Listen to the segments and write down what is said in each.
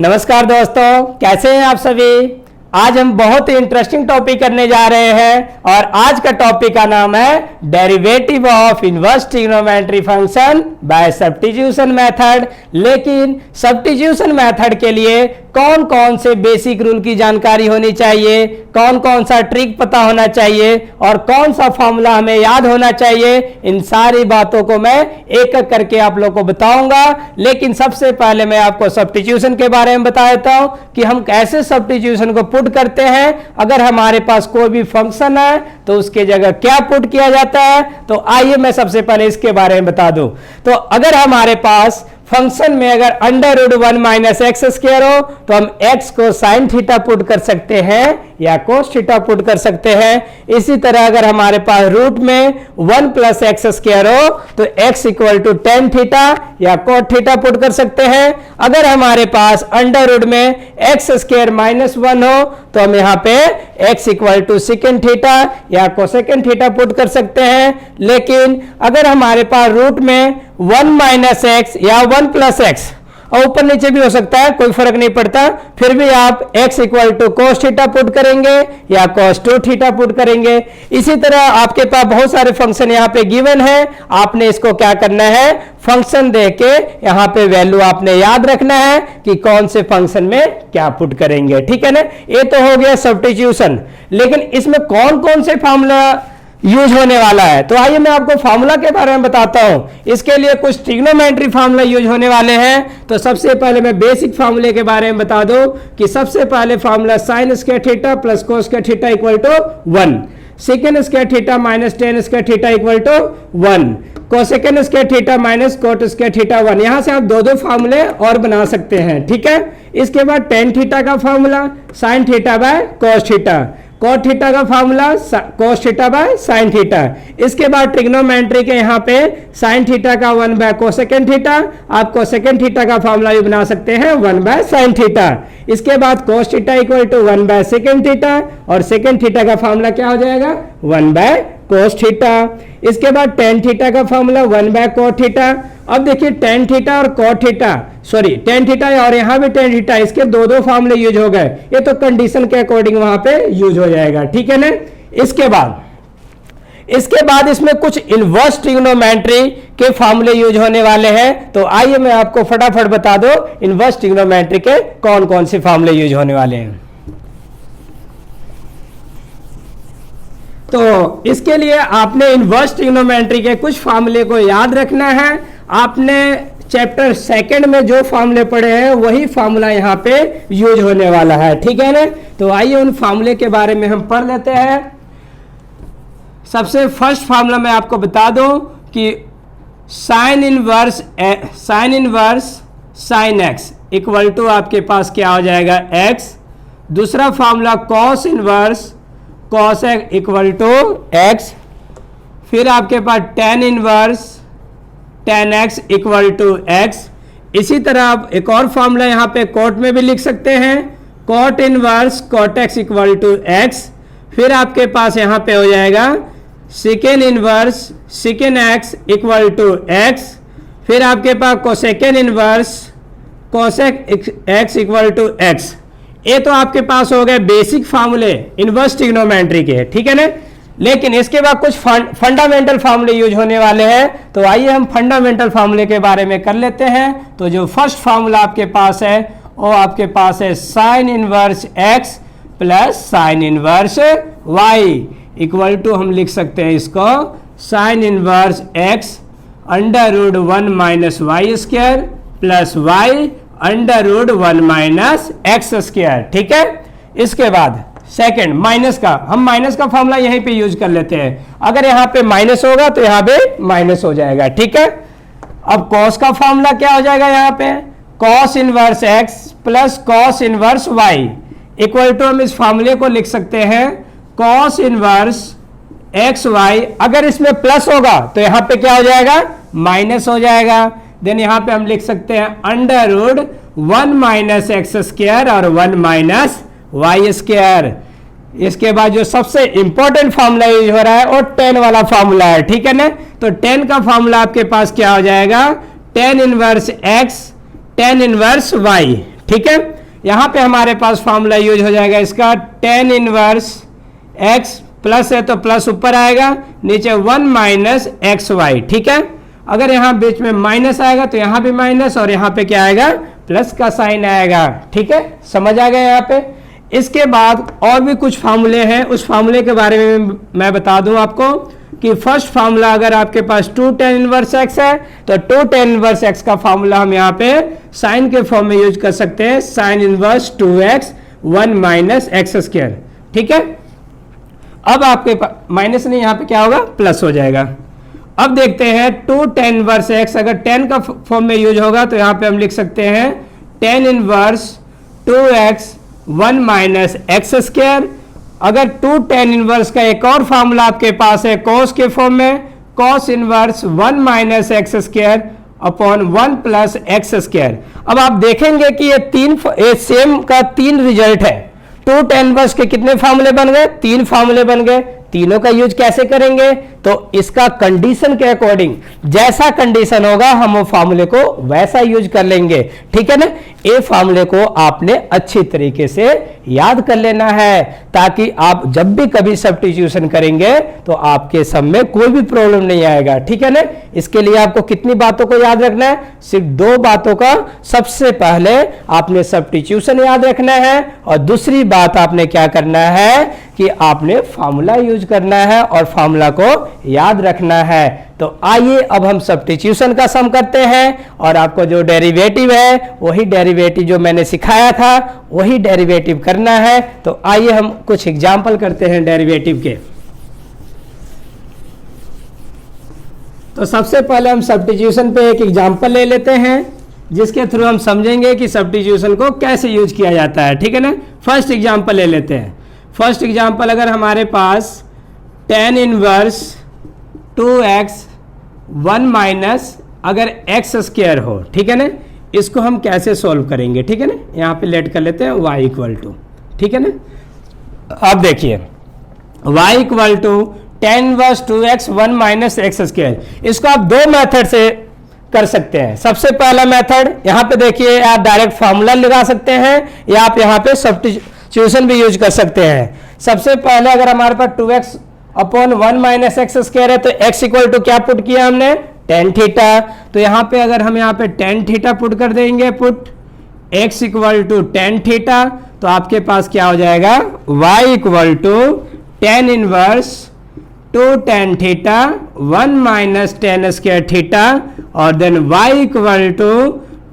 नमस्कार दोस्तों, कैसे हैं आप सभी। आज हम बहुत ही इंटरेस्टिंग टॉपिक करने जा रहे हैं और आज का टॉपिक का नाम है derivative of inverse trigonometry function by substitution method. लेकिन सब्स्टिट्यूशन मेथड के लिए कौन कौन से बेसिक रूल की जानकारी होनी चाहिए, कौन कौन सा ट्रिक पता होना चाहिए और कौन सा फॉर्मूला हमें याद होना चाहिए, इन सारी बातों को मैं एक एक करके आप लोग को बताऊंगा। लेकिन सबसे पहले मैं आपको सब्स्टिट्यूशन के बारे में बता देता हूं कि हम कैसे सब्स्टिट्यूशन को पुट करते हैं। अगर हमारे पास कोई भी फंक्शन है तो उसके जगह क्या पुट किया जाता है, तो आइए मैं सबसे पहले इसके बारे में बता दूं। तो अगर हमारे पास फंक्शन में अगर √1 माइनस एक्स स्क्वायर हो तो हम x को साइन थीटा पुट कर सकते हैं या कोस थीटा पुट कर सकते हैं। इसी तरह अगर हमारे पास रूट में 1 प्लस एक्स स्क्वायर हो तो x equal to tan theta या कोट थीटा पुट कर सकते हैं। अगर हमारे पास अंडर में एक्स स्क्वायर माइनस 1 हो तो हम यहाँ पे x equal to secant theta या कोसेकेंड थीटा पुट कर सकते हैं। लेकिन अगर हमारे पास रूट में 1 माइनस एक्स या 1 प्लस एक्स और ऊपर नीचे भी हो सकता है, कोई फर्क नहीं पड़ता, फिर भी आप x equal to cos theta put करेंगे या कोस 2 थीटा पुट करेंगे। इसी तरह आपके पास बहुत सारे फंक्शन यहाँ पे गिवन है, आपने इसको क्या करना है, फंक्शन देख के यहाँ पे वैल्यू आपने याद रखना है कि कौन से फंक्शन में क्या पुट करेंगे। ठीक है ना, ये तो हो गया सब्स्टिट्यूशन। लेकिन इसमें कौन कौन से फॉर्मूला यूज होने वाला है, तो आइए मैं आपको फार्मूला के बारे में बताता हूं। इसके लिए कुछ ट्रिग्नोमेट्री फार्मूला यूज होने वाले हैं। तो सबसे पहले मैं बेसिक फार्मूले के बारे में बता दूं कि सबसे पहले formula sine square theta plus cos square theta equal to 1, secant square theta minus tan square theta equal to 1, cosecant square theta minus cot square theta 1। यहां से आप दो फार्मूले और बना सकते हैं। ठीक है, इसके बाद टेन थीटा का formula sine theta by cos theta, cot theta का formula cos theta by sine theta. इसके बाद ट्रिग्नोमेट्री के यहाँ पे साइन थीटा का 1 बाय कोसेकेंड थीटा, आप कोसेकेंड थीटा का फार्मूला भी बना सकते हैं 1 बाय साइन थीटा। इसके बाद cos theta equal to 1 by secant theta और सेकेंड थीटा का फार्मूला क्या हो जाएगा 1 बाय कोस थीटा। इसके बाद टेन थीटा का फार्मूला 1 बाय कोट थीटा। अब देखिए टेन थीटा और cot theta, sorry tan theta और यहां भी टेन थीटा, इसके दो फार्मूले यूज हो गए। ये तो कंडीशन के अकॉर्डिंग वहां पे यूज हो जाएगा। ठीक है ना, इसके बाद इसमें कुछ इनवर्स ट्रिग्नोमेट्री के फार्मूले यूज होने वाले हैं। तो आइए मैं आपको फटाफट बता दो इनवर्स ट्रिग्नोमेट्री के कौन कौन से फार्मूले यूज होने वाले हैं। तो इसके लिए आपने इनवर्स ट्रिग्नोमेट्री के कुछ फार्मूले को याद रखना है। आपने चैप्टर सेकंड में जो फार्मूले पढ़े हैं वही फार्मूला यहाँ पे यूज होने वाला है। ठीक है ना, तो आइए उन फार्मूले के बारे में हम पढ़ लेते हैं। सबसे फर्स्ट फार्मूला मैं आपको बता दूं कि sine inverse sine x equal to आपके पास क्या हो जाएगा x। दूसरा formula cos inverse cos x equal to x। फिर आपके पास tan inverse tan x equal to x। इसी तरह आप एक और फार्मूला यहाँ पे कोट में भी लिख सकते हैं, cot inverse cot x equal to x। फिर आपके पास यहाँ पे हो जाएगा second inverse second x equal to x। फिर आपके पास cosecant inverse cosec x equal to x। ये तो आपके पास हो गए बेसिक फार्मूले इनवर्स ट्रिग्नोमेट्री के। ठीक है ना, लेकिन इसके बाद कुछ फंडामेंटल फार्मूले यूज होने वाले हैं। तो आइए हम फंडामेंटल फार्मूले के बारे में कर लेते हैं। तो जो फर्स्ट फार्मूला आपके पास है वो आपके पास है sine inverse x plus sine inverse y equal to हम लिख सकते हैं इसको sine inverse x √1 minus y square plus y √1 minus x square. ठीक है, इसके बाद सेकंड माइनस का, हम माइनस का फॉर्मूला यहीं पे यूज कर लेते हैं। अगर यहाँ पे माइनस होगा तो यहाँ पे माइनस हो जाएगा। ठीक है, अब कॉस का फॉर्मूला क्या हो जाएगा, यहाँ पे cos inverse x plus cos inverse y equal to हम इस फॉर्मूले को लिख सकते हैं कॉस इनवर्स एक्स वाई। अगर इसमें प्लस होगा तो यहाँ पे क्या हो जाएगा माइनस हो जाएगा। देन यहाँ पे हम लिख सकते हैं √1 माइनस एक्स स्क्वायर और 1 माइनस वाई स्क्वायर। इसके बाद जो सबसे इंपॉर्टेंट फॉर्मूला यूज हो रहा है वो टेन वाला फॉर्मूला है। ठीक है ना, तो टेन का फॉर्मूला आपके पास क्या हो जाएगा, tan inverse x tan inverse y. ठीक है। यहां पे हमारे पास फॉर्मूला यूज हो जाएगा इसका tan इनवर्स x प्लस है तो प्लस ऊपर आएगा, नीचे 1 माइनस एक्स वाई। ठीक है, अगर यहां बीच में माइनस आएगा तो यहां भी माइनस और यहां पे क्या आएगा, प्लस का साइन आएगा। ठीक है, समझ आ गया यहाँ पे। इसके बाद और भी कुछ फार्मूले हैं, उस फार्मूले के बारे में मैं बता दूं आपको कि फर्स्ट फार्मूला अगर आपके पास 2 tan इनवर्स x है तो 2 tan इनवर्स x का फार्मूला हम यहाँ पे साइन के फॉर्म में यूज कर सकते हैं, sign inverse 2x 1 minus x square. ठीक है, अब आपके पास माइनस नहीं, यहाँ पे क्या होगा, प्लस हो जाएगा। अब देखते हैं 2 tan इनवर्स x अगर tan का फॉर्म में यूज होगा तो यहाँ पे हम लिख सकते हैं tan inverse 2x 1 minus x square. अगर 2 tan इनवर्स का एक और फॉर्मूला आपके पास है cos के फॉर्म में, cos inverse 1 minus x square upon 1 plus x square. अब आप देखेंगे कि ये सेम का 3 रिजल्ट है। 2 tan इनवर्स के कितने फार्मूले बन गए, 3 फार्मूले बन गए। तीनों का यूज कैसे करेंगे, तो इसका कंडीशन के अकॉर्डिंग जैसा कंडीशन होगा हम वो फार्मूले को वैसा यूज कर लेंगे। ठीक है ना, ये फार्मूले को आपने अच्छी तरीके से याद कर लेना है ताकि आप जब भी कभी सब्स्टिट्यूशन करेंगे तो आपके सब में कोई भी प्रॉब्लम नहीं आएगा। ठीक है ना, इसके लिए आपको कितनी बातों को याद रखना है, सिर्फ 2 बातों का। सबसे पहले आपने सब्स्टिट्यूशन याद रखना है और दूसरी बात आपने क्या करना है कि आपने फार्मूला यूज करना है और फार्मूला को याद रखना है। तो आइए अब हम सब्स्टिट्यूशन का सम करते हैं और आपको जो डेरिवेटिव है वही डेरिवेटिव जो मैंने सिखाया था वही डेरिवेटिव करना है। तो आइए हम कुछ एग्जांपल करते हैं डेरिवेटिव के। तो सबसे पहले हम सब्स्टिट्यूशन पे एक एग्जांपल ले लेते हैं जिसके थ्रू हम समझेंगे कि सब्स्टिट्यूशन को कैसे यूज किया जाता है। ठीक है ना, फर्स्ट एग्जांपल ले लेते हैं। फर्स्ट एग्जांपल अगर हमारे पास tan इनवर्स 2x 1 माइनस अगर x स्क्वायर हो, ठीक है ना, इसको हम कैसे सॉल्व करेंगे। ठीक है ना, यहाँ पे लेट कर लेते हैं y इक्वल टू, ठीक है ना। अब देखिए y equal to tan inverse 2x 1 minus x square. इसको आप 2 मेथड से कर सकते हैं। सबसे पहला मेथड यहाँ पे देखिए, आप डायरेक्ट फार्मूला लगा सकते हैं या आप यहाँ पे सब्स्टिट्यूशन भी यूज कर सकते हैं। सबसे पहले अगर हमारे पास 2x upon 1 minus x square है तो x इक्वल टू क्या पुट किया हमने, tan थीटा। तो यहाँ पे अगर हम यहाँ पे tan थीटा पुट कर देंगे, put x equal to tan theta, तो आपके पास क्या हो जाएगा, y equal to tan inverse 2 tan theta 1 minus tan square theta और then y equal to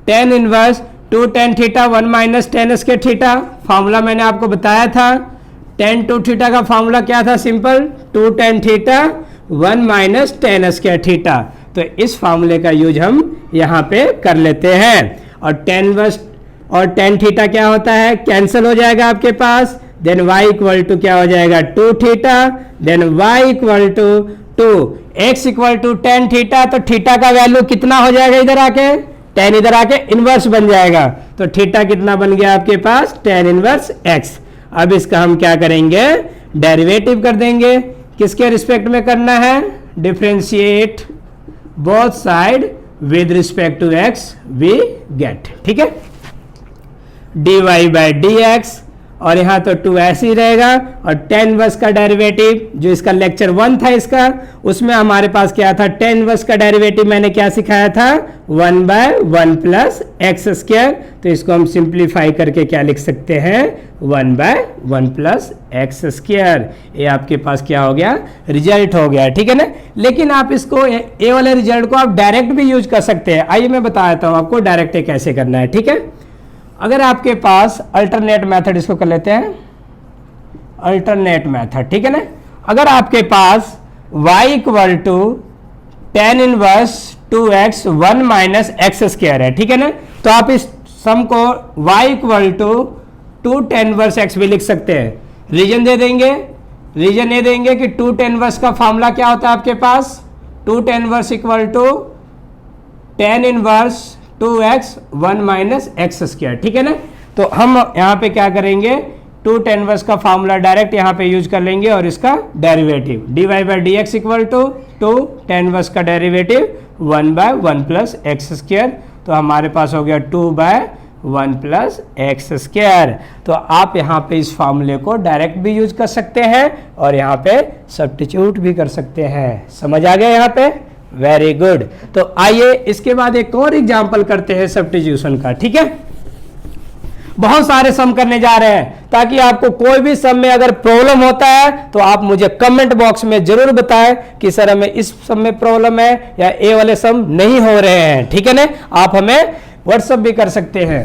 tan inverse 2 tan theta 1 minus tan square theta. Formula मैंने आपको बताया था, tan 2 थीटा का फार्मूला क्या था, simple 2 tan theta 1 minus tan square theta. तो इस फार्मूले का यूज हम यहाँ पे कर लेते हैं और tan इनवर्स और tan थीटा क्या होता है, कैंसिल हो जाएगा आपके पास। देन y इक्वल टू क्या हो जाएगा, 2 theta, then y equal to 2, x equal to tan theta. तो थीटा का वैल्यू कितना हो जाएगा, इधर आके tan इधर आके इनवर्स बन जाएगा। तो थीटा कितना बन गया आपके पास, tan इनवर्स x। अब इसका हम क्या करेंगे, डेरिवेटिव कर देंगे। किसके रिस्पेक्ट में करना है, differentiate both side with respect to x we get. ठीक है, dy बाई डी एक्स और यहाँ तो 2 ऐसे ही रहेगा और tan इनवर्स का डेरिवेटिव जो इसका लेक्चर 1 था इसका, उसमें हमारे पास क्या था, tan इनवर्स का डेरिवेटिव मैंने क्या सिखाया था, 1 बाय 1 प्लस एक्स स्क्वायर। तो इसको हम सिंप्लीफाई करके क्या लिख सकते हैं, 1 बाय 1 प्लस एक्स स्क्वायर। ये आपके पास क्या हो गया, रिजल्ट हो गया। ठीक है ना, लेकिन आप इसको ये वाले रिजल्ट को आप डायरेक्ट भी यूज कर सकते हैं। आइए मैं बता देता हूँ आपको डायरेक्ट कैसे करना है। ठीक है, अगर आपके पास अल्टरनेट मेथड, इसको कर लेते हैं अल्टरनेट मेथड। ठीक है ना, अगर आपके पास y equal to tan inverse 2x 1 minus x square है, ठीक है ना, तो आप इस सम को y equal to 2 tan inverse x भी लिख सकते हैं। रीजन दे देंगे, रीजन ये देंगे कि 2 tan इनवर्स का फॉर्मूला क्या होता है आपके पास, 2 tan inverse equal to tan inverse 2x 1 minus x square. ठीक है ना, तो हम यहाँ पे क्या करेंगे, 2 tan इनवर्स का फार्मूला डायरेक्ट यहाँ पे यूज कर लेंगे और इसका derivative dy by d x equal to 2 tan inverse का derivative 1 by 1 plus x square. तो हमारे पास हो गया 2 बाय 1 प्लस एक्स स्क्वायर। तो आप यहाँ पे इस फॉर्मूले को डायरेक्ट भी यूज कर सकते हैं और यहाँ पे सब्स्टिट्यूट भी कर सकते हैं। समझ आ गया यहाँ पे? Very good. तो आइए इसके बाद एक और एग्जांपल करते हैं सब्स्टिट्यूशन का, ठीक है। बहुत सारे सम करने जा रहे हैं, ताकि आपको कोई भी सम में अगर प्रॉब्लम होता है तो आप मुझे कमेंट बॉक्स में जरूर बताएं कि सर हमें इस सम में प्रॉब्लम है या ये वाले सम नहीं हो रहे हैं, ठीक है ना। आप हमें व्हाट्सएप भी कर सकते हैं।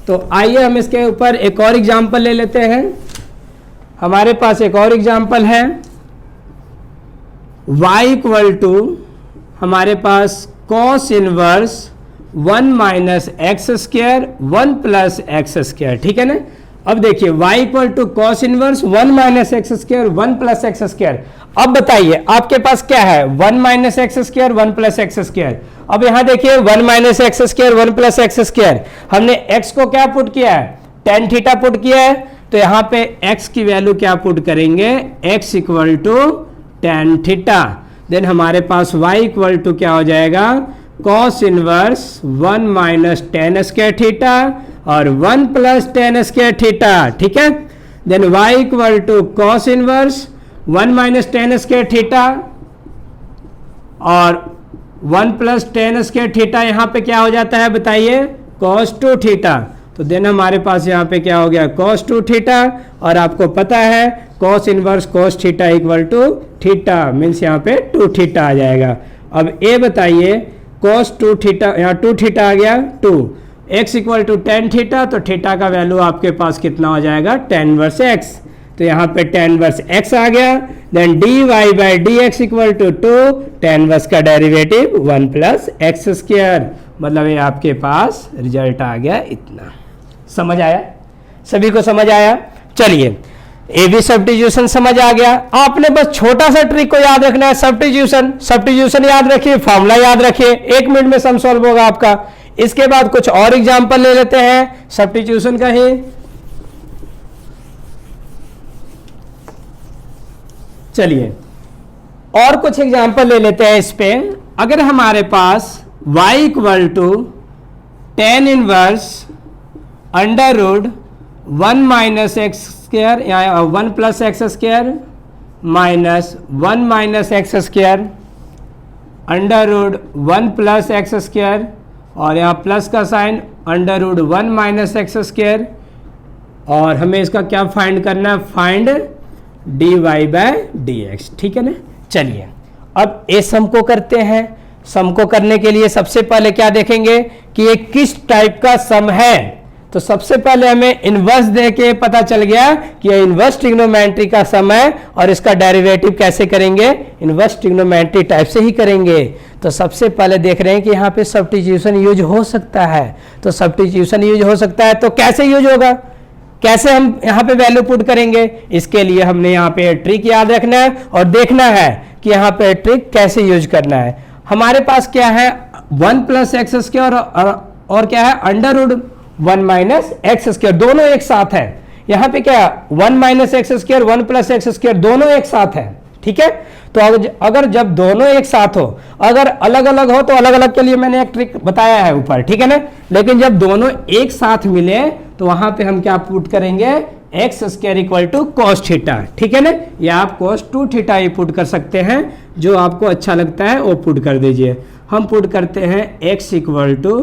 तो आइए हम इसके ऊपर एक और एग्जांपल ले लेते हैं। हमारे पास एक और एग्जांपल है, y इक्वल टू हमारे पास cos inverse 1 minus x square 1 plus x square, ठीक है ना। अब देखिए y equal to cos inverse 1 minus x square 1 plus x square. अब बताइए आपके पास क्या है, 1 minus x square 1 plus x square. अब यहां देखिए 1 minus x square 1 plus x square, हमने x को क्या पुट किया है, tan थीटा पुट किया है। तो यहां पे x की वैल्यू क्या पुट करेंगे, x equal to tan theta. Then हमारे पास y इक्वल टू क्या हो जाएगा, cos inverse 1 minus tan square theta और 1 प्लस tan स्क्वायर थीटा, ठीक है। Then y equal to cos inverse 1 minus tan square theta और 1 प्लस tan स्क्वायर थीटा, यहाँ पे क्या हो जाता है बताइए, cos 2 थीटा। तो देन हमारे पास यहाँ पे क्या हो गया, cos 2 थीटा। और आपको पता है cos inverse cos theta equal to theta, means यहाँ पे 2 थीटा आ जाएगा। अब ये बताइए cos 2 थीटा, यहाँ 2 थीटा आ गया 2, x equal to tan theta, तो थीटा का वैल्यू आपके पास कितना हो जाएगा, tan वर्स x। तो यहाँ पे tan वर्स x आ गया। Then dy by d x equal to 2, tan inverse का डेरिवेटिव 1 प्लस एक्स स्क्वायर, मतलब ये आपके पास रिजल्ट आ गया इतना। समझ आया? सभी को समझ आया? चलिए ए बी सब्स्टिट्यूशन समझ आ गया। आपने बस छोटा सा ट्रिक को याद रखना है, सब्स्टिट्यूशन याद रखिए, फॉर्मूला याद रखिए, 1 मिनट में सम सॉल्व होगा आपका। इसके बाद कुछ और एग्जांपल ले लेते हैं सब्स्टिट्यूशन का ही। चलिए और कुछ एग्जांपल ले लेते हैं इस पे। अगर हमारे पास y equal to tan inverse under root 1 minus x square या 1 plus x square minus 1 minus x square under root 1 plus x square और यहाँ प्लस का sign under root 1 minus x square, और हमें इसका क्या फाइंड करना है, find dy by d x, ठीक है ना। चलिए अब ए सम को करते हैं। सम को करने के लिए सबसे पहले क्या देखेंगे कि ये किस टाइप का सम है। तो सबसे पहले हमें इनवर्स देके पता चल गया कि ये इनवर्स ट्रिग्नोमेट्री का सम है और इसका डेरिवेटिव कैसे करेंगे, इनवर्स ट्रिग्नोमेट्री टाइप से ही करेंगे। तो सबसे पहले देख रहे हैं कि यहाँ पे सब्स्टिट्यूशन यूज हो सकता है। तो सब्स्टिट्यूशन यूज हो सकता है तो कैसे यूज होगा, कैसे हम यहाँ पे वैल्यू पुट करेंगे, इसके लिए हमने यहाँ पे ट्रिक याद रखना है और देखना है कि यहाँ पे ट्रिक कैसे यूज करना है। हमारे पास क्या है, 1 प्लस एक्स स्क्वायर और क्या है under root 1 minus x square, दोनों एक साथ है। यहाँ पे क्या है 1 minus x square 1 plus x square दोनों एक साथ है, ठीक है। तो अगर जब दोनों एक साथ हो, अगर अलग अलग हो तो अलग अलग के लिए मैंने एक ट्रिक बताया है ऊपर, ठीक है ना। लेकिन जब दोनों एक साथ मिले तो वहां पे हम क्या पुट करेंगे, x square equal to cos theta, ठीक है ना। या आप कॉस 2 थीटा ही पुट कर सकते हैं, जो आपको अच्छा लगता है वो पुट कर दीजिए। हम पुट करते हैं x equal to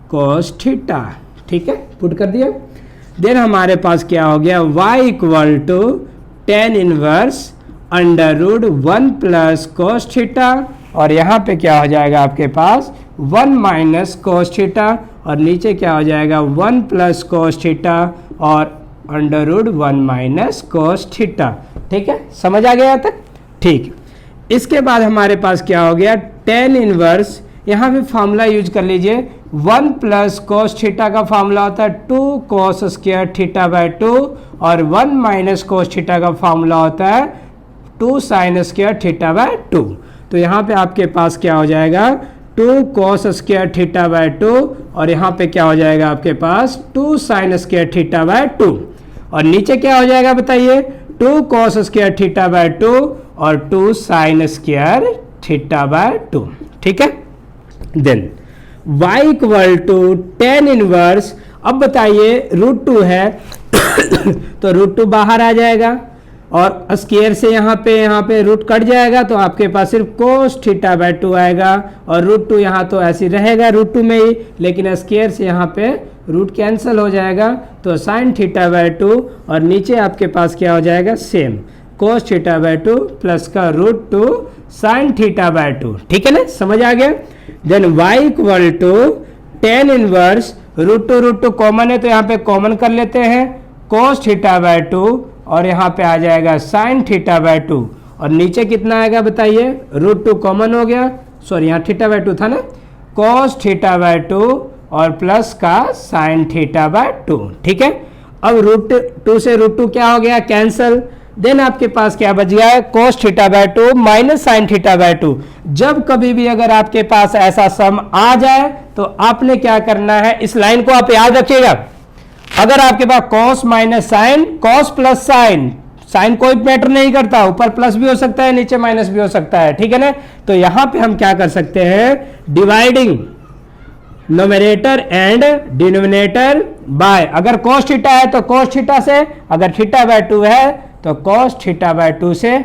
cos theta, ठीक है, पुट कर दिया। देन हमारे पास क्या हो गया, y equal to tan inverse under root 1 plus cos theta, और यहाँ पे क्या हो जाएगा आपके पास 1 माइनस कॉस थीटा, और नीचे क्या हो जाएगा 1 प्लस कॉस थीटा और under root 1 minus cos theta, ठीक है। समझ आ गया यहाँ तक? ठीक। इसके बाद हमारे पास क्या हो गया, tan इनवर्स, यहाँ पे फॉर्मूला यूज कर लीजिए, 1 प्लस कॉस थीटा का फॉर्मूला होता है 2 कॉस स्क्वायर थीटा बाय 2, और 1 माइनस कॉस थीटा का फॉर्मूला होता है 2 साइन स्क्वायर थीटा बाय 2। तो यहाँ पे आपके पास क्या हो जाएगा 2 कॉस स्क्वायर थीटा बाय 2, और यहाँ पे क्या हो जाएगा आपके पास 2 साइन स्क्वायर थीटा बाय 2, और नीचे क्या हो जाएगा बताइए 2 कॉस स्क्वायर थीटा बाय 2 और 2 साइन स्क्वायर थीटा बाय 2, ठीक है। Then y equal to tan inverse, अब बताइए √2 है तो √2 बाहर आ जाएगा और स्क्वायर से यहाँ पे रूट कट जाएगा तो आपके पास सिर्फ कोस थीटा बाय 2 आएगा और √2 यहाँ तो ऐसे रहेगा √2 में ही, लेकिन स्क्वायर से यहाँ पे रूट कैंसिल हो जाएगा तो साइन थीटा बाय 2 और नीचे आपके पास क्या हो जाएगा same cos theta by 2 plus का √2 साइन थीटा बाय 2। ठीक है ना, समझ आ गया। Then y equal to tan inverse √2 common है तो यहाँ पे कॉमन कर लेते हैं कोस थीटा बाय 2 और यहाँ पे आ जाएगा साइन थीटा बाय 2 और नीचे कितना आएगा बताइए, √2 कॉमन हो गया, सॉरी यहाँ थीटा बाय 2 था ना, कोस थीटा बाय 2 और प्लस का साइन थीटा बाय 2। ठीक है, अब √2 से √2 क्या हो गया कैंसल, देन आपके पास क्या बच गया है कोस theta by 2 minus sign theta by 2। जब कभी भी अगर आपके पास ऐसा सम आ जाए तो आपने क्या करना है, इस लाइन को आप याद रखिएगा, अगर आपके पास cos minus sine, cos plus sine, sine कोई मैटर नहीं करता, ऊपर प्लस भी हो सकता है नीचे माइनस भी हो सकता है। ठीक है ना, तो यहां पे हम क्या कर सकते हैं, dividing nominator and denominator by, अगर कॉस थीटा है तो कॉस थीटा से, अगर थीटा बाय 2 है तो कॉस थीटा बाय 2 से,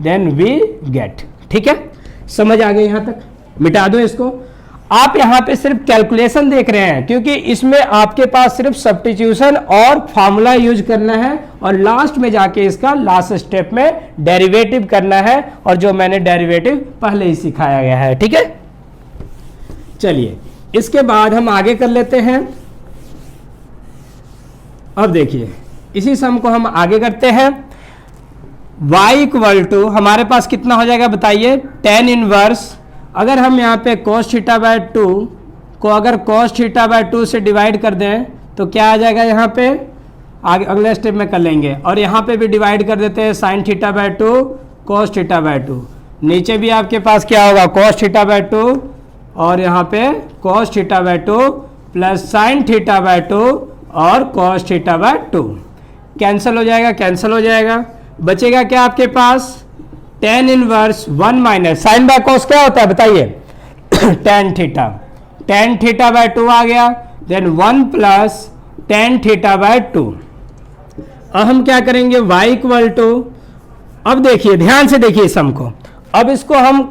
देन वी गेट। ठीक है, समझ आ गई यहां तक, मिटा दो इसको। आप यहां पे सिर्फ कैलकुलेशन देख रहे हैं क्योंकि इसमें आपके पास सिर्फ सब्स्टिट्यूशन और फॉर्मूला यूज करना है और लास्ट में जाके इसका लास्ट स्टेप में डेरिवेटिव करना है और जो मैंने डेरिवेटिव पहले ही सिखाया गया है। ठीक है, चलिए इसके बाद हम आगे कर लेते हैं। अब देखिए इसी सम को हम आगे करते हैं। y इक्वल टू हमारे पास कितना हो जाएगा बताइए, टेन इनवर्स, अगर हम यहाँ पे cos थीटा बाय 2 को अगर cos थीटा बाय 2 से डिवाइड कर दें तो क्या आ जाएगा, यहाँ पे आगे अगले स्टेप में कर लेंगे और यहाँ पे भी डिवाइड कर देते हैं sign theta by 2 cos theta by 2, नीचे भी आपके पास क्या होगा cos थीटा बाय 2 और यहाँ पे cos theta by 2 plus sign theta by 2 और cos थीटा बाय 2, कैंसिल हो जाएगा, कैंसिल हो जाएगा, बचेगा क्या आपके पास tan inverse 1 minus sine by cos क्या होता है बताइए टेन थीटा बाय 2 आ गया, then 1 plus tan theta by 2। अब हम क्या करेंगे y इक्वल टू, अब देखिए ध्यान से देखिए सम को, अब इसको हम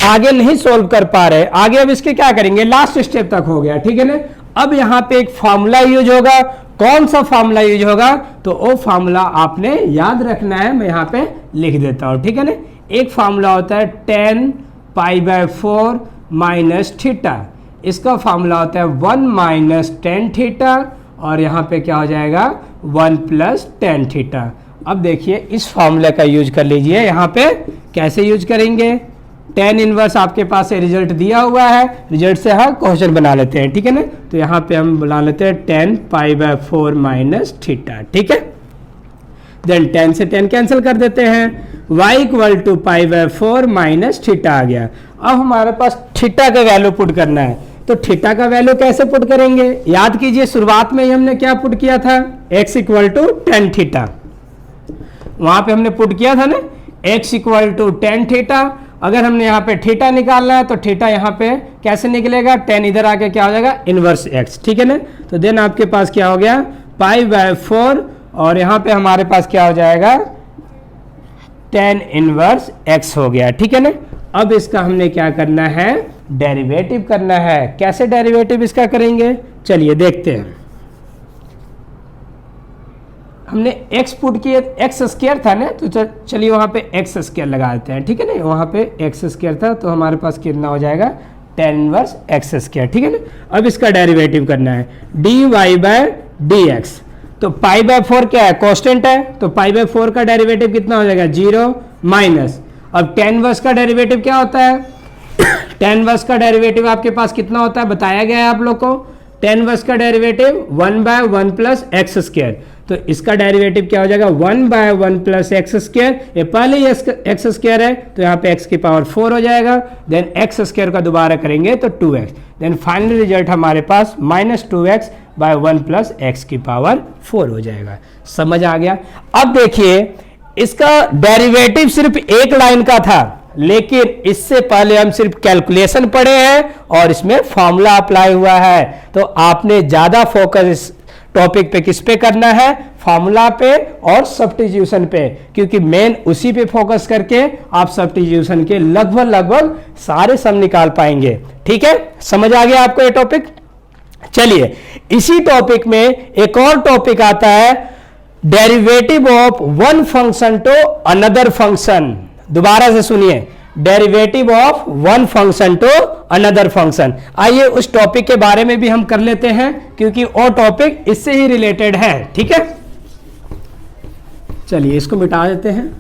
आगे नहीं सोल्व कर पा रहे, आगे अब इसके क्या करेंगे, लास्ट स्टेप तक हो गया। ठीक है ना, अब यहाँ पे एक फॉर्मूला यूज होगा, कौन सा फॉर्मूला यूज होगा तो वो फॉर्मूला आपने याद रखना है, मैं यहाँ पे लिख देता हूँ। ठीक है ना, एक फॉर्मूला होता है ten pi by 4 minus theta, इसका फॉर्मूला होता है 1 माइनस टेन थीटा और यहाँ पे क्या हो जाएगा 1 प्लस टेन थीटा। अब देखिए इस फॉर्मूले का यूज कर लीजिए, यहाँ पे कैसे यूज करेंगे, टेन इनवर्स आपके पास से रिजल्ट दिया हुआ है, रिजल्ट से हम क्वेश्चन बना लेते हैं। ठीक है ना, तो यहाँ पे हम बना लेते हैं ten pi by 4 minus theta. ठीक है, देन 10 से 10 कैंसिल कर देते हैं, y equal to pi by 4 minus theta आ गया। अब हमारे पास थीटा का वैल्यू पुट करना है, तो थीटा का वैल्यू कैसे पुट करेंगे, याद कीजिए शुरुआत में ही हमने क्या पुट किया था, x equal to tan theta, वहां पे हमने पुट किया था ना x equal to tan theta. अगर हमने यहाँ पे थीटा निकालना है तो थीटा यहाँ पे कैसे निकलेगा, टेन इधर आके क्या हो जाएगा इनवर्स x। ठीक है ना, तो देन आपके पास क्या हो गया पाई बाय 4 और यहाँ पे हमारे पास क्या हो जाएगा टेन इनवर्स x हो गया। ठीक है ना, अब इसका हमने क्या करना है, डेरिवेटिव करना है। कैसे डेरिवेटिव इसका करेंगे, चलिए देखते हैं। हमने x पुट किए, एक्स स्क्वायर था ना, तो चलिए वहाँ पे एक्स स्क्वायर लगा देते हैं। ठीक है ना, वहाँ पे एक्स स्क्वायर था तो हमारे पास कितना हो जाएगा टेन इनवर्स एक्स स्क्वायर। ठीक है ना, अब इसका डेरिवेटिव करना है d y by d x, तो पाई बाय 4 क्या है कांस्टेंट है, तो पाई बाय 4 का डेरिवेटिव कितना हो जाएगा 0 माइनस, अब टेन वर्स का डेरिवेटिव क्या होता है टेन वर्स का डेरिवेटिव आपके पास कितना होता है बताया गया है आप लोग को, टेन वर्स का derivative 1 by 1 plus x square, तो इसका डेरिवेटिव क्या हो जाएगा 1 बाय 1 प्लस एक्स स्क्वायर, ये पहले ही एक्स स्क्वायर है तो यहाँ पे एक्स की पावर 4 हो जाएगा, देन एक्स स्क्वायर का दोबारा करेंगे तो 2x, देन फाइनल रिजल्ट हमारे पास minus 2x by 1 plus x की पावर 4 हो जाएगा। समझ आ गया। अब देखिए इसका डेरिवेटिव सिर्फ एक लाइन का था, लेकिन इससे पहले हम सिर्फ कैलकुलेशन पढ़े हैं और इसमें फॉर्मूला अप्लाई हुआ है। तो आपने ज्यादा फोकस इस टॉपिक पे किस पे करना है, फॉर्मूला पे और सब्स्टिट्यूशन पे, क्योंकि मेन उसी पे फोकस करके आप सब्स्टिट्यूशन के लगभग सारे सम निकाल पाएंगे। ठीक है, समझ आ गया आपको ये टॉपिक। चलिए, इसी टॉपिक में एक और टॉपिक आता है, derivative of one function to another function. दोबारा से सुनिए, derivative of one function to another function. आइए उस टॉपिक के बारे में भी हम कर लेते हैं, क्योंकि वो टॉपिक इससे ही रिलेटेड है। ठीक है, चलिए इसको मिटा देते हैं।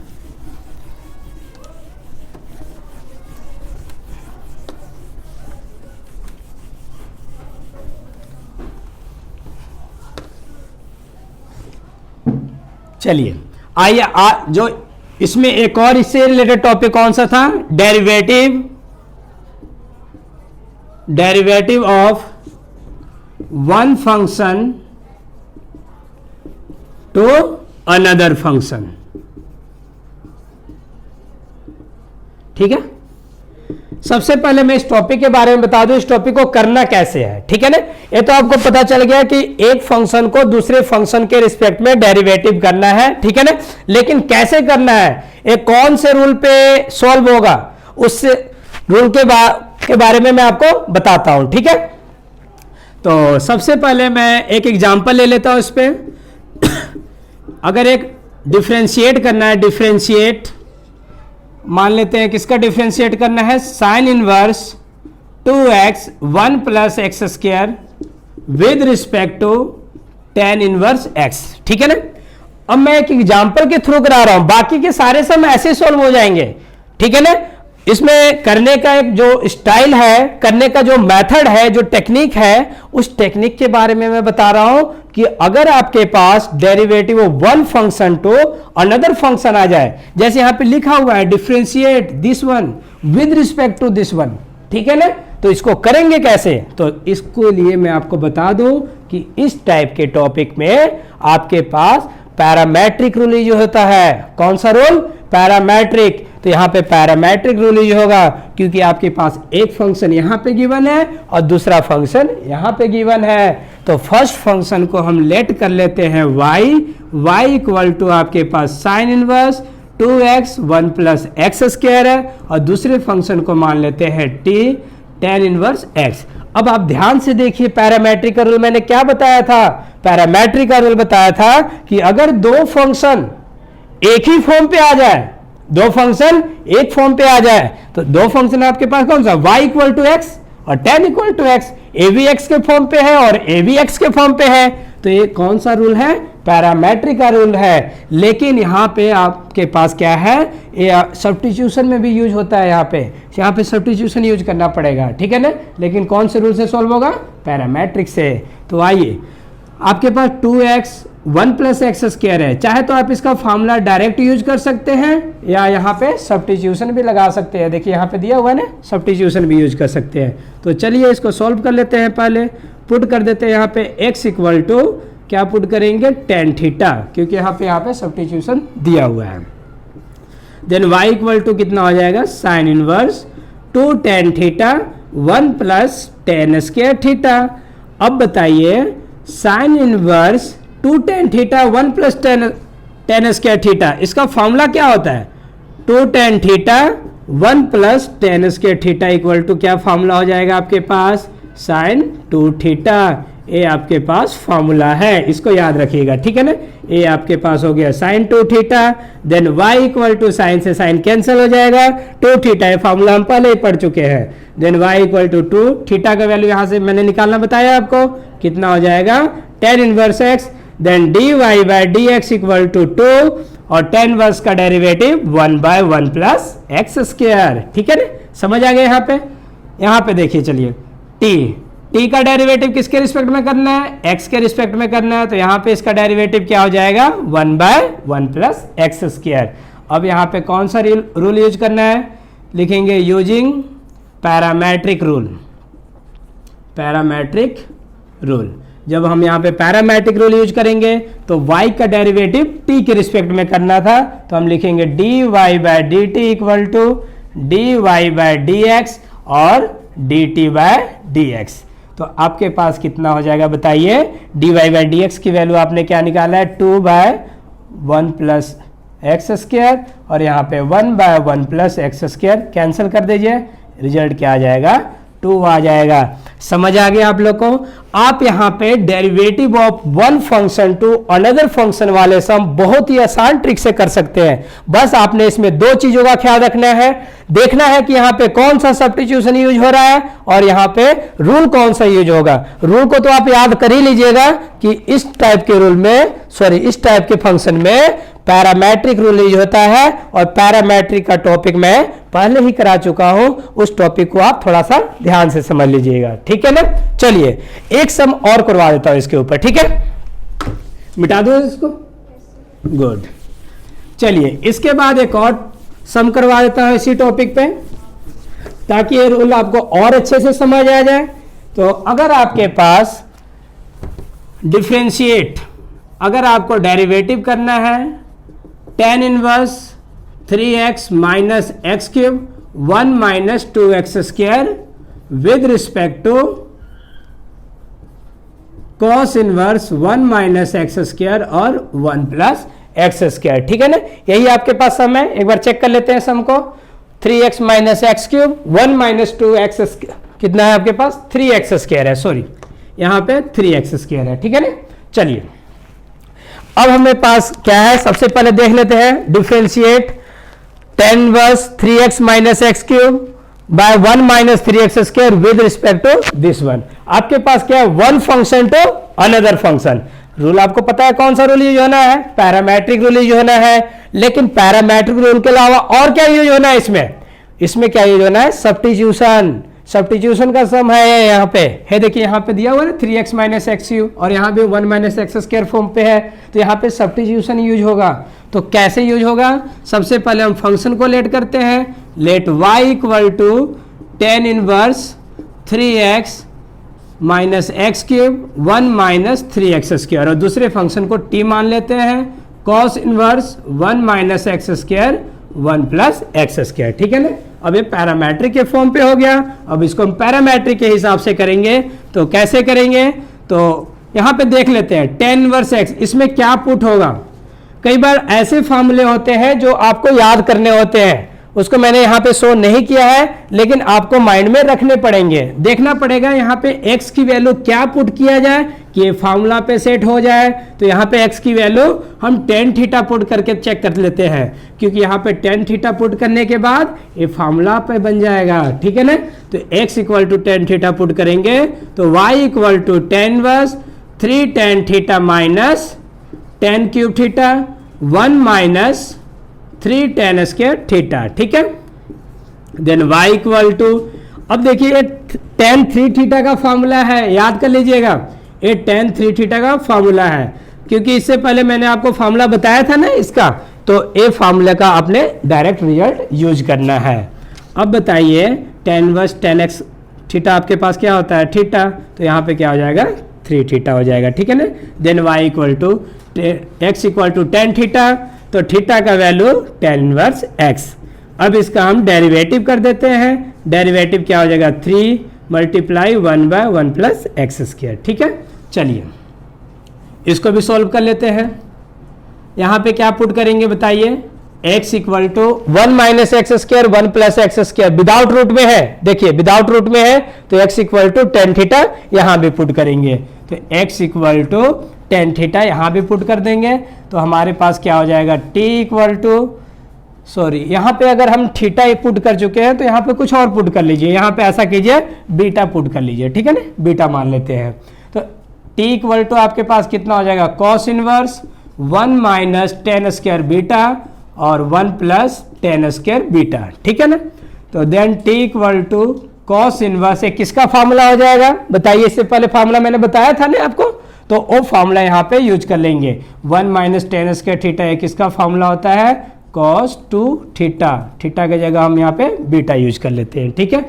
चलिए आइए, जो इसमें एक और इससे रिलेटेड टॉपिक कौन सा था, derivative of one function to another function. ठीक है, सबसे पहले मैं इस टॉपिक के बारे में बता दूं, इस टॉपिक को करना कैसे है। ठीक है ना, ये तो आपको पता चल गया कि एक फंक्शन को दूसरे फंक्शन के रिस्पेक्ट में डेरिवेटिव करना है। ठीक है ना, लेकिन कैसे करना है, ये कौन से रूल पे सॉल्व होगा, उस रूल के बारे में मैं आपको बताता हूं। ठीक है, तो सबसे पहले मैं एक एग्जांपल ले लेता हूं इस पे। अगर एक डिफरेंशिएट करना है, डिफरेंशिएट मान लेते हैं, किसका डिफरेंशिएट करना है, sine inverse 2x 1 plus x square with respect to tan inverse x। ठीक है ना, अब मैं एक एग्जांपल के थ्रू करा रहा हूं, बाकी के सारे सम ऐसे सॉल्व हो जाएंगे। ठीक है ना, इसमें करने का एक जो स्टाइल है, करने का जो मेथड है, जो टेक्निक है, उस टेक्निक के बारे में मैं बता रहा हूं कि अगर आपके पास derivative of one function to another function आ जाए, जैसे यहां पे लिखा हुआ है differentiate this one with respect to this one. ठीक है ना, तो इसको करेंगे कैसे, तो इसको लिए मैं आपको बता दूं कि इस टाइप के टॉपिक में आपके पास पैरामेट्रिक रूल यूज होता है। कौन सा रूल, पैरामेट्रिक। तो यहां पे पैरामेट्रिक रूल यूज होगा, क्योंकि आपके पास एक फंक्शन यहां पे गिवन है और दूसरा फंक्शन यहां पे गिवन है। तो फर्स्ट फंक्शन को हम लेट कर लेते हैं y इक्वल टू आपके पास sine inverse 2x 1 plus x square है, और दूसरे फंक्शन को मान लेते हैं t tan इनवर्स x। अब आप ध्यान से देखिए, पैरामेट्रिक का रूल मैंने क्या बताया था, पैरामेट्रिक का रूल बताया था कि अगर दो फंक्शन एक ही फॉर्म पे आ जाए, दो फंक्शन एक फॉर्म पे आ जाए, तो दो फंक्शन आपके पास कौन सा, y इक्वल टू एक्स और tan इक्वल टू एक्स, ए भी एक्स के फॉर्म पे है और ए भी एक्स के फॉर्म पे है। तो ये कौन सा रूल है, पैरामेट्रिक का रूल है। लेकिन यहाँ पे आपके पास क्या है, ये सब्स्टिट्यूशन में भी यूज होता है, यहाँ पे सब्स्टिट्यूशन यूज करना पड़ेगा। ठीक है ना, लेकिन कौन से रूल से सॉल्व होगा, पैरामेट्रिक से। तो आइए, आपके पास 2x 1 प्लस एक्स स्क्वायर है, चाहे तो आप इसका फॉर्मूला डायरेक्ट यूज कर सकते हैं या यहाँ पे सब्स्टिट्यूशन भी लगा सकते हैं। देखिए यहाँ पे दिया हुआ है ना, सब्स्टिट्यूशन भी यूज कर सकते हैं। तो चलिए इसको सॉल्व कर लेते हैं। पहले पुट कर देते हैं यहाँ पे x इक्वल टू क्या पुट करेंगे, tan थीटा, क्योंकि यहाँ पे सब्स्टिट्यूशन दिया हुआ है। देन y इक्वल टू कितना हो जाएगा, sine inverse 2 tan theta 1 plus tan square theta. अब बताइए, sine inverse 2 tan theta 1 plus tan square theta, इसका फॉर्मूला क्या होता है, 2 tan theta 1 plus tan square theta equal to क्या फॉर्मूला हो जाएगा आपके पास, साइन 2 थीटा। ये आपके पास फॉर्मूला है, इसको याद रखिएगा। ठीक है ना, ये आपके पास हो गया sine 2 theta. Then y equal to sine से साइन कैंसिल हो जाएगा, 2 थीटा, ये फॉर्मूला हम पहले ही पढ़ चुके हैं। Then y equal to 2 theta का वैल्यू यहाँ से मैंने निकालना बताया आपको, कितना हो जाएगा, tan inverse x। Then dy by d x equal to 2, और tan इनवर्स का derivative 1 by 1 plus x square. ठीक है ना, समझ आ गया। यहाँ पे देखिए, चलिए t का डेरिवेटिव किसके रिस्पेक्ट में करना है, x के रिस्पेक्ट में करना है। तो यहाँ पे इसका डेरिवेटिव क्या हो जाएगा, 1 बाय 1 प्लस एक्स स्क्वायर। अब यहाँ पे कौन सा रूल यूज करना है, लिखेंगे using parametric rule. Parametric rule, जब हम यहाँ पे पैरामेट्रिक रूल यूज करेंगे तो y का डेरिवेटिव t के रिस्पेक्ट में करना था, तो हम लिखेंगे dy by d t equal to d y by d x और d t by d x. तो आपके पास कितना हो जाएगा बताइए, d y by d x की वैल्यू आपने क्या निकाला है, 2 बाय 1 प्लस एक्स स्क्वायर और यहाँ पे 1 by 1 plus x square cancel कर दीजिए, रिजल्ट क्या आ जाएगा, 2 आ जाएगा। समझ आ गया आप लोग को। आप यहाँ पे derivative of one function to another function वाले सम बहुत ही आसान ट्रिक से कर सकते हैं। बस आपने इसमें दो चीजों का ख्याल रखना है, देखना है कि यहाँ पे कौन सा सब्स्टिट्यूशन यूज हो रहा है और यहाँ पे रूल कौन सा यूज होगा। रूल को तो आप याद कर ही लीजिएगा कि इस टाइप के रूल में, इस टाइप के फंक्शन में पैरामेट्रिक रूल यूज होता है और पैरामेट्रिक का टॉपिक मैं पहले ही करा चुका हूं, उस टॉपिक को आप थोड़ा सा ध्यान से समझ लीजिएगा, ठीक है ना। चलिए एक सम और करवा देता हूं इसके ऊपर, ठीक है, मिटा दो इसको, गुड। चलिए इसके बाद एक और सम करवा देता हूं इसी टॉपिक पे, ताकि ये रूल आपको और अच्छे से समझ आ जाए। तो अगर आपके पास डिफरेंशिएट, अगर आपको डेरिवेटिव करना है tan inverse 3x minus x cube 1 minus 2x square with respect to cos inverse 1 minus x square और 1 प्लस एक्स स्क्वायर, ठीक है ना। यही आपके पास सम है, एक बार चेक कर लेते हैं सम को। 3x minus x cube 1 minus 2x कितना है आपके पास, 3x स्क्वायर है, सॉरी यहां पे 3x स्क्वायर है, ठीक है ना। चलिए अब हमें पास क्या है, सबसे पहले देख लेते हैं differentiate tan inverse 3x minus x cube by 1 minus 3x square with respect to this one. आपके पास क्या है, one function to another function. Rule आपको पता है कौन सा रूल यूज होना है, पैरामेट्रिक रूल यूज होना है। लेकिन पैरामेट्रिक रूल के अलावा और क्या यूज होना है इसमें क्या यूज होना है, सब्स्टिट्यूशन। सब्स्टिट्यूशन का सम है यहाँ पे, है देखिए यहाँ पे दिया हुआ है 3x माइनस एक्स यू और यहाँ भी 1 माइनस एक्स स्क्वायर फॉर्म पे है, तो यहाँ पे सब्स्टिट्यूशन यूज होगा। तो कैसे यूज होगा, सबसे पहले हम फंक्शन को लेट करते हैं, let y equal to tan inverse 3x minus x cube 1 minus 3x square और दूसरे फंक्शन को t मान लेते हैं cos inverse 1 minus x square 1 plus x square, ठीक है ना। अब ये पैरामेट्रिक के फॉर्म पे हो गया। अब इसको हम पैरामेट्रिक के हिसाब से करेंगे, तो कैसे करेंगे, तो यहां पे देख लेते हैं tan इनवर्स x, इसमें क्या पुट होगा। कई बार ऐसे फॉर्मूले होते हैं जो आपको याद करने होते हैं, उसको मैंने यहाँ पे शो नहीं किया है, लेकिन आपको माइंड में रखने पड़ेंगे। देखना पड़ेगा यहाँ पे x की वैल्यू क्या पुट किया जाए कि ये फार्मूला पे सेट हो जाए। तो यहाँ पे x की वैल्यू हम tan थीटा पुट करके चेक कर लेते हैं, क्योंकि यहाँ पे tan थीटा पुट करने के बाद ये फार्मूला पे बन जाएगा, ठीक है ना। तो x equal to tan theta put करेंगे तो y equal to tan inverse 3 tan theta minus tan cube theta 1 minus 3 tan square theta, ठीक है। देन y इक्वल टू, अब देखिए tan 3 थीटा का फॉर्मूला है, याद कर लीजिएगा, ये tan 3 थीटा का फॉर्मूला है, क्योंकि इससे पहले मैंने आपको फॉर्मूला बताया था ना इसका, तो ये फॉर्मूला का आपने डायरेक्ट रिजल्ट यूज करना है। अब बताइए tan inverse tan x theta आपके पास क्या होता है, थीटा, तो यहाँ पे क्या हो जाएगा 3 थीटा हो जाएगा, ठीक है ना। Then y equal to x equal to tan theta, तो थीटा का वैल्यू tan इनवर्स x। अब इसका हम डेरिवेटिव कर देते हैं, डेरिवेटिव क्या हो जाएगा 3 multiply 1 by 1 plus x square, ठीक है। चलिए इसको भी सॉल्व कर लेते हैं। यहाँ पे क्या पुट करेंगे बताइए, x equal to 1 minus x square 1 plus x square without root में है, देखिए विदाउट रूट में है, तो x equal to tan theta यहाँ भी पुट करेंगे, तो x equal to tan theta यहाँ भी पुट कर देंगे, तो हमारे पास क्या हो जाएगा t इक्वल टू, सॉरी यहाँ पे अगर हम थीटा पुट कर चुके हैं तो यहाँ पे कुछ और पुट कर लीजिए, यहाँ पे ऐसा कीजिए बीटा पुट कर लीजिए, ठीक है ना, बीटा मान लेते हैं। तो t इक्वल टू आपके पास कितना हो जाएगा cos inverse 1 minus tan square beta और 1 प्लस tan स्क्वायर बीटा, ठीक है ना। तो then t equal to cos inverse, किसका फॉर्मूला हो जाएगा बताइए, इससे पहले फॉर्मूला मैंने बताया था ना आपको, तो वो फॉर्मूला यहाँ पे यूज कर लेंगे। 1 माइनस tan स्क्वायर थीटा किसका फॉर्मूला होता है, cos 2 थीटा, थीटा की जगह हम यहाँ पे बीटा यूज कर लेते हैं, ठीक है।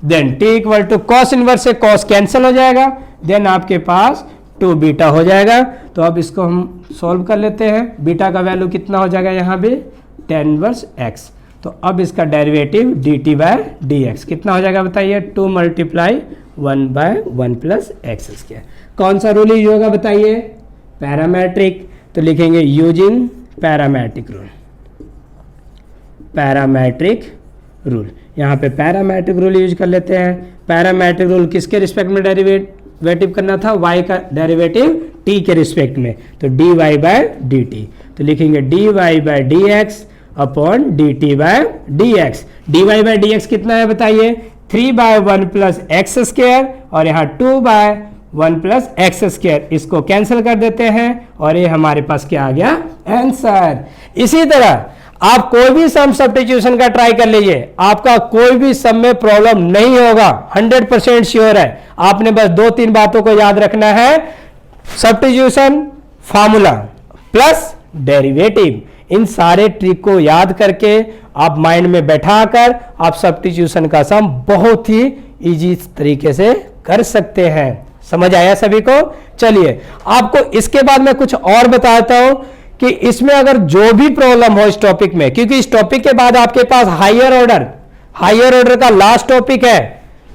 Then t equal to cos inverse से cos कैंसिल हो जाएगा, देन आपके पास 2 बीटा हो जाएगा। तो अब इसको हम सॉल्व कर लेते हैं, बीटा का वैल्यू कितना हो जाएगा यहाँ भी tan इनवर्स x, तो तो अब इसका डेरिवेटिव dt बाय dx कितना हो जाएगा बताइए, 2 multiply 1 by 1 plus x square. कौन सा रूल यूज होगा बताइए, पैरामेट्रिक, तो लिखेंगे using parametric rule, parametric rule. यहाँ पे पैरामेट्रिक रूल यूज कर लेते हैं। पैरामेट्रिक रूल किसके रिस्पेक्ट में डेरिवेटिव करना था, y का डेरिवेटिव t के रिस्पेक्ट में, तो dy बाय dt, तो लिखेंगे dy by dx upon dt by dx। dy by dx कितना है बताइए, 3 बाय 1 प्लस एक्स स्क्वायर और यहाँ 2 बाय 1 प्लस एक्स स्क्वायर, इसको कैंसिल कर देते हैं और ये हमारे पास क्या आ गया, आंसर। इसी तरह आप कोई भी सम सब्स्टिट्यूशन का ट्राई कर लीजिए, आपका कोई भी सम में प्रॉब्लम नहीं होगा, 100% श्योर है। आपने बस 2-3 बातों को याद रखना है, सब्स्टिट्यूशन, फार्मूला प्लस डेरिवेटिव। इन सारे ट्रिक को याद करके आप माइंड में बैठाकर आप सब्स्टिट्यूशन का सम बहुत ही इजी तरीके से कर सकते हैं। समझ आया सभी को? चलिए आपको इसके बाद मैं कुछ और बताता हूं कि इसमें अगर जो भी प्रॉब्लम हो इस टॉपिक में, क्योंकि इस टॉपिक के बाद आपके पास हायर ऑर्डर का लास्ट टॉपिक है,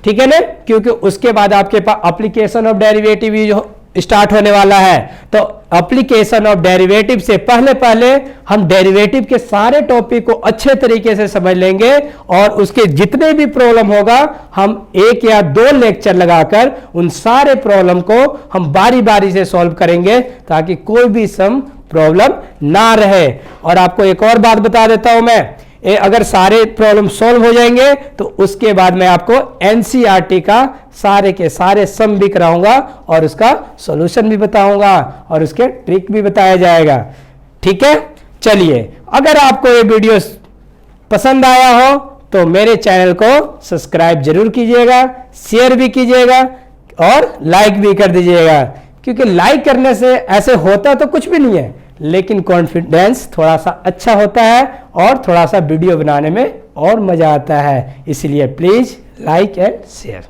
ठीक है ना, क्योंकि उसके बाद आपके पास एप्लीकेशन ऑफ डेरिवेटिव जो स्टार्ट होने वाला है। तो एप्लीकेशन ऑफ डेरिवेटिव से पहले हम डेरिवेटिव के सारे टॉपिक को अच्छे तरीके से समझ लेंगे और उसके जितने भी प्रॉब्लम होगा हम 1 या 2 लेक्चर लगाकर उन सारे प्रॉब्लम को हम बारी बारी से सॉल्व करेंगे ताकि कोई भी सम प्रॉब्लम ना रहे। और आपको एक और बात बता देता हूं मैं, अगर सारे प्रॉब्लम सॉल्व हो जाएंगे तो उसके बाद मैं आपको एनसीईआरटी का सारे के सारे सम भी कराऊंगा और उसका सॉल्यूशन भी बताऊंगा और उसके ट्रिक भी बताया जाएगा। ठीक है, चलिए अगर आपको ये वीडियो पसंद आया हो तो मेरे चैनल को सब्सक्राइब जरूर कीजिएगा, शेयर भी कीजिएगा और लाइक भी कर दीजिएगा, क्योंकि लाइक करने से ऐसे होता तो कुछ भी नहीं है, लेकिन कॉन्फिडेंस थोड़ा सा अच्छा होता है और थोड़ा सा वीडियो बनाने में और मजा आता है। इसलिए प्लीज लाइक एंड शेयर।